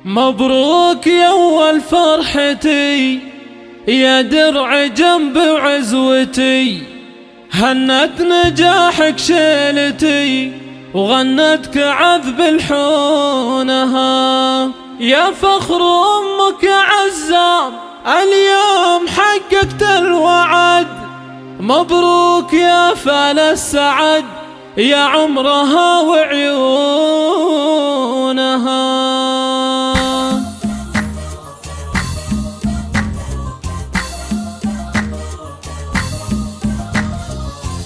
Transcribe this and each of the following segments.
مبروك يا أول فرحتي يا درع جنب عزوتي، هنت نجاحك شيلتي وغنتك عذب الحونها. يا فخر أمك يا عزام اليوم حققت الوعد، مبروك يا فال السعد يا عمرها وعيونها.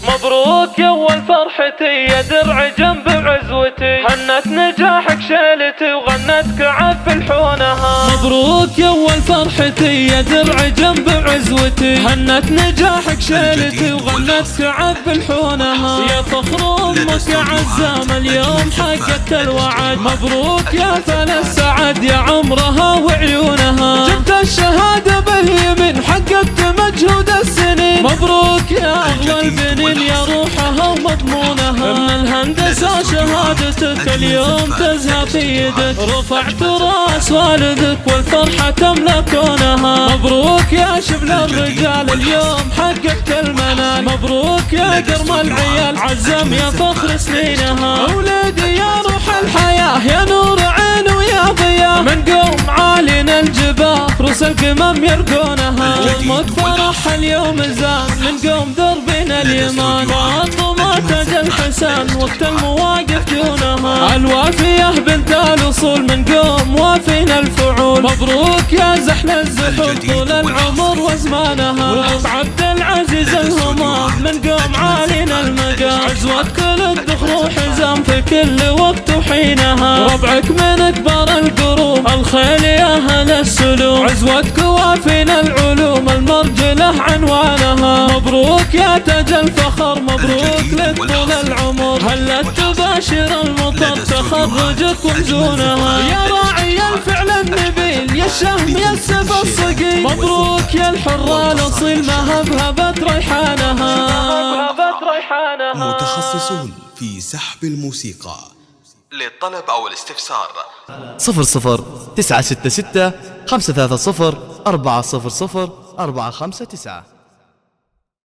مبروك يا أول فرحتي يا درع جنب عزوتي، هنت نجاحك شيلتي وغنتك عذب الحونها. مبروك يا أول فرحتي يا درع جنب عزوتي، هنت نجاحك شيلتي وغنتك عذب الحونها. يا فخر أمك يا عزام اليوم حققت الوعد، مبروك يا فال السعد يا عمرها وعيونها. جبت الشهادة باليمين حققت مجهود السنين، مبروك يا أغلى البنين يا روحها ومضمونها. من الهندسة شهادتك اليوم تزهى في يدك، رفعت راس والدك والفرحة تملى كونها. مبروك يا شبل الرجال اليوم حققت المنال، مبروك يا كرم العيال عزم يا فخر سنينها. أولادي يا روح الحياة يا نور عين ويا ضياء، من قوم عالينا الجباه روس القمم يرقونها. يومك فرح اليوم زان من قوم دربنا اليمان، وعظمة تاج الحسن وقت المواقف دونها. الوافية بنت الأصول من قوم وافينا الفعول، مبروك يا زحل الزحول طول العمر وزمانها. وأبو عبد العزيز الهمام من قوم عالينا المقام، عزوة كل الدخل وحزام في كل وقت وحينها. ربعك من كبار القروم الخيل يا أهل السلوم، عزوتك وافينا العلوم المرجلة عنوانها. مبروك يا تاج الفخر مبروك لك طول العمر، هلت تباشر المطر تخرجك ومزونها. يا راعي الفعل النبيل يا الشهم يا السيف الصقيل، مبروك يا الحرة الأصيل ما هبهبت ريحانها. متخصصون في سحب الموسيقى. للطلب أو الاستفسار 00 966 530 400 459.